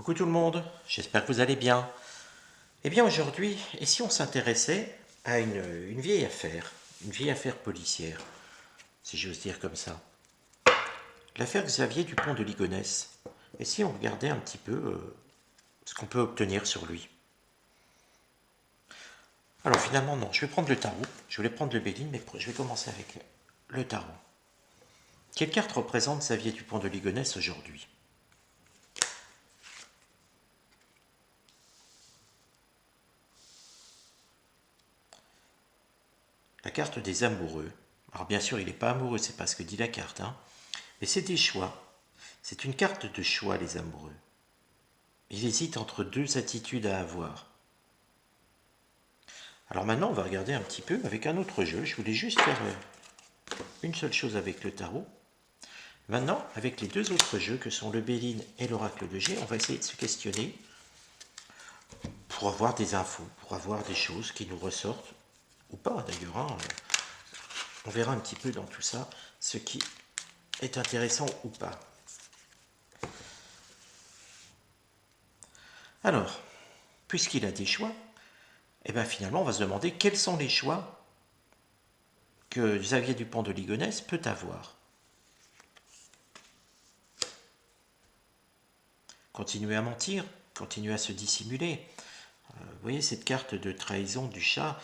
Coucou tout le monde, j'espère que vous allez bien. Eh bien aujourd'hui, et si on s'intéressait à une vieille affaire policière, si j'ose dire comme ça, l'affaire Xavier Dupont de Ligonnès, et si on regardait un petit peu ce qu'on peut obtenir sur lui. Alors finalement non, je vais prendre le tarot, je voulais prendre le Béline, mais je vais commencer avec le tarot. Quelle carte représente Xavier Dupont de Ligonnès aujourd'hui? La carte des amoureux. Alors bien sûr, il n'est pas amoureux, c'est pas ce que dit la carte, hein. Mais c'est des choix. C'est une carte de choix, les amoureux. Il hésite entre deux attitudes à avoir. Alors maintenant, on va regarder un petit peu avec un autre jeu. Je voulais juste faire une seule chose avec le tarot. Maintenant, avec les deux autres jeux que sont le Béline et l'oracle de G, on va essayer de se questionner pour avoir des infos, pour avoir des choses qui nous ressortent, ou pas d'ailleurs, hein. On verra un petit peu dans tout ça ce qui est intéressant ou pas. Alors, puisqu'il a des choix, et bien finalement on va se demander quels sont les choix que Xavier Dupont de Ligonnès peut avoir. Continuer à mentir, continuer à se dissimuler. Vous voyez cette carte de trahison du chat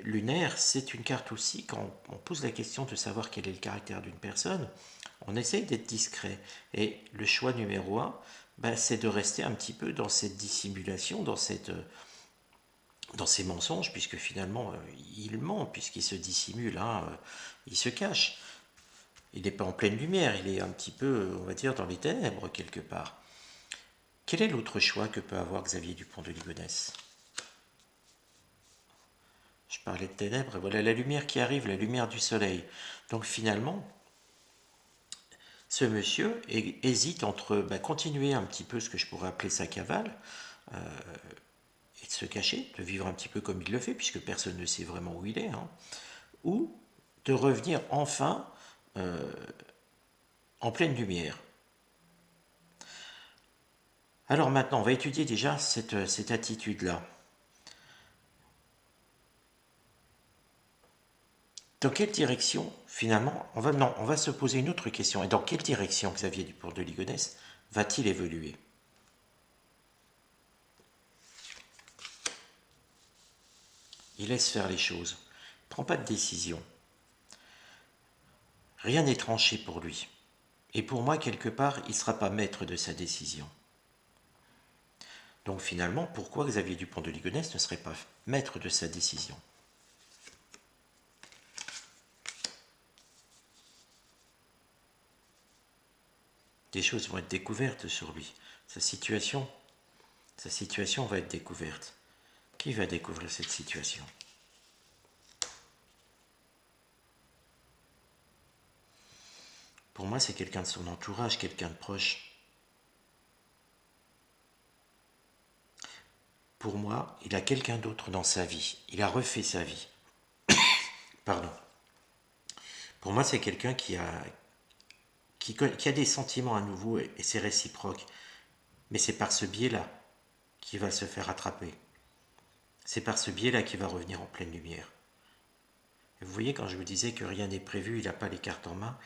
lunaire, c'est une carte aussi, quand on pose la question de savoir quel est le caractère d'une personne, on essaye d'être discret. Et le choix numéro un, c'est de rester un petit peu dans cette dissimulation, dans ces mensonges, puisque finalement, il ment, puisqu'il se dissimule, hein, il se cache. Il n'est pas en pleine lumière, il est un petit peu, on va dire, dans les ténèbres, quelque part. Quel est l'autre choix que peut avoir Xavier Dupont de Ligonnès? Je parlais de ténèbres, et voilà la lumière qui arrive, la lumière du soleil. Donc finalement, ce monsieur hésite entre continuer un petit peu ce que je pourrais appeler sa cavale, et de se cacher, de vivre un petit peu comme il le fait, puisque personne ne sait vraiment où il est, hein, ou de revenir enfin en pleine lumière. Alors maintenant, on va étudier déjà cette attitude-là. Dans quelle direction, finalement, on va se poser une autre question. Et dans quelle direction Xavier Dupont de Ligonnès va-t-il évoluer? Il laisse faire les choses. Il ne prend pas de décision. Rien n'est tranché pour lui. Et pour moi, quelque part, il ne sera pas maître de sa décision. Donc finalement, pourquoi Xavier Dupont de Ligonnès ne serait pas maître de sa décision? Des choses vont être découvertes sur lui. Sa situation va être découverte. Qui va découvrir cette situation? Pour moi, c'est quelqu'un de son entourage, quelqu'un de proche. Pour moi, il a quelqu'un d'autre dans sa vie. Il a refait sa vie. Pardon. Pour moi, c'est quelqu'un qui a des sentiments à nouveau et c'est réciproque. Mais c'est par ce biais-là qu'il va se faire attraper. C'est par ce biais-là qu'il va revenir en pleine lumière. Et vous voyez, quand je vous disais que rien n'est prévu, il n'a pas les cartes en main,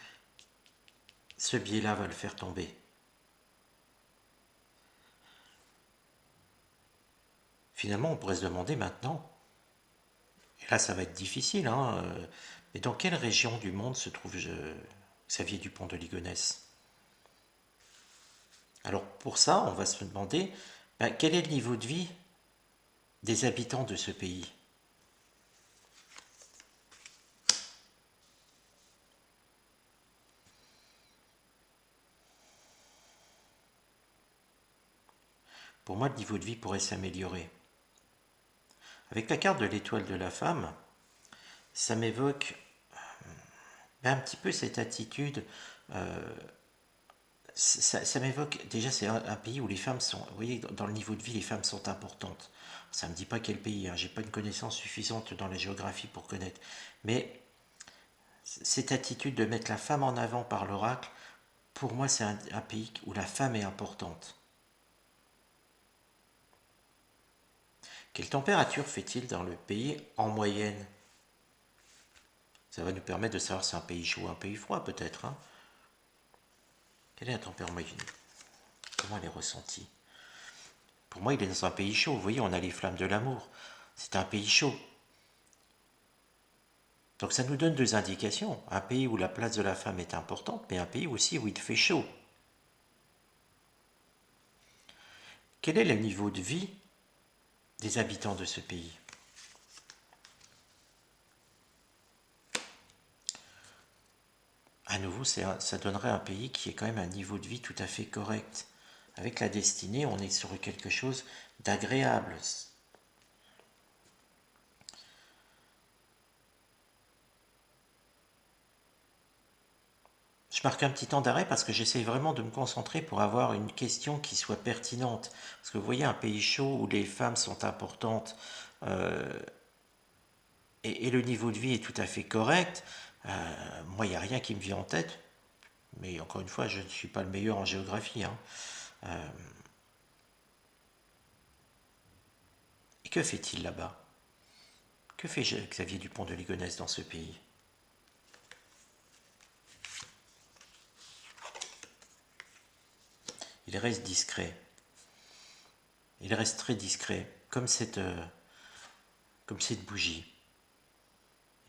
ce biais-là va le faire tomber. Finalement, on pourrait se demander maintenant, et là ça va être difficile, hein, mais dans quelle région du monde se trouve Xavier Dupont de Ligonnès? Alors pour ça, on va se demander quel est le niveau de vie des habitants de ce pays? Pour moi, le niveau de vie pourrait s'améliorer. Avec la carte de l'étoile de la femme, ça m'évoque un petit peu cette attitude. Ça m'évoque, déjà c'est un pays où les femmes sont, vous voyez, dans le niveau de vie, les femmes sont importantes. Ça ne me dit pas quel pays, hein, j'ai pas une connaissance suffisante dans la géographie pour connaître. Mais cette attitude de mettre la femme en avant par l'oracle, pour moi c'est un pays où la femme est importante. Quelle température fait-il dans le pays en moyenne? Ça va nous permettre de savoir si c'est un pays chaud ou un pays froid, peut-être, hein. Quelle est la température moyenne? Comment elle est ressentie? Pour moi, il est dans un pays chaud. Vous voyez, on a les flammes de l'amour. C'est un pays chaud. Donc ça nous donne deux indications. Un pays où la place de la femme est importante, mais un pays aussi où il fait chaud. Quel est le niveau de vie des habitants de ce pays? À nouveau, ça donnerait un pays qui est quand même un niveau de vie tout à fait correct. Avec la destinée, on est sur quelque chose d'agréable. Je marque un petit temps d'arrêt parce que j'essaye vraiment de me concentrer pour avoir une question qui soit pertinente. Parce que vous voyez, un pays chaud où les femmes sont importantes euh, et le niveau de vie est tout à fait correct, moi, il n'y a rien qui me vient en tête. Mais encore une fois, je ne suis pas le meilleur en géographie, hein. Euh, et que fait-il là-bas? Que fait Xavier Dupont de Ligonnès dans ce pays? Il reste discret. Il reste très discret, comme cette bougie.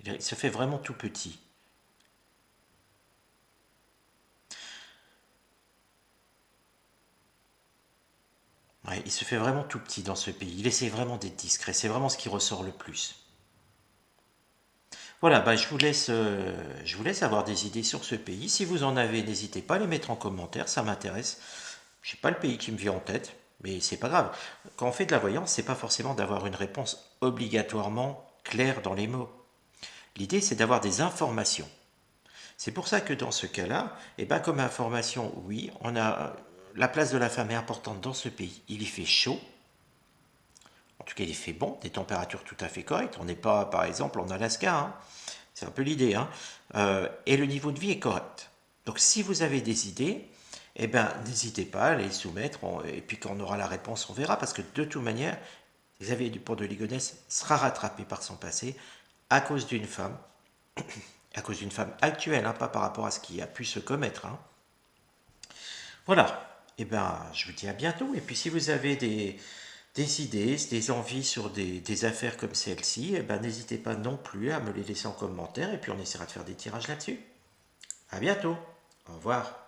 Il se fait vraiment tout petit. Ouais, il se fait vraiment tout petit dans ce pays. Il essaie vraiment d'être discret. C'est vraiment ce qui ressort le plus. Voilà, bah, je vous laisse avoir des idées sur ce pays. Si vous en avez, n'hésitez pas à les mettre en commentaire, ça m'intéresse. Je sais pas le pays qui me vient en tête, mais c'est pas grave. Quand on fait de la voyance, c'est pas forcément d'avoir une réponse obligatoirement claire dans les mots. L'idée, c'est d'avoir des informations. C'est pour ça que dans ce cas-là, eh ben, comme information, oui, on a la place de la femme est importante dans ce pays. Il y fait chaud, en tout cas il y fait bon, des températures tout à fait correctes. On n'est pas, par exemple, en Alaska, hein. C'est un peu l'idée, hein. Et le niveau de vie est correct. Donc si vous avez des idées, eh ben, n'hésitez pas à les soumettre, et puis quand on aura la réponse, on verra, parce que de toute manière, Xavier Dupont de Ligonnès sera rattrapé par son passé à cause d'une femme, à cause d'une femme actuelle, hein, pas par rapport à ce qui a pu se commettre, hein. Voilà. Eh ben, je vous dis à bientôt. Et puis, si vous avez des idées, des envies sur des affaires comme celle-ci, eh ben, n'hésitez pas non plus à me les laisser en commentaire. Et puis, on essaiera de faire des tirages là-dessus. À bientôt. Au revoir.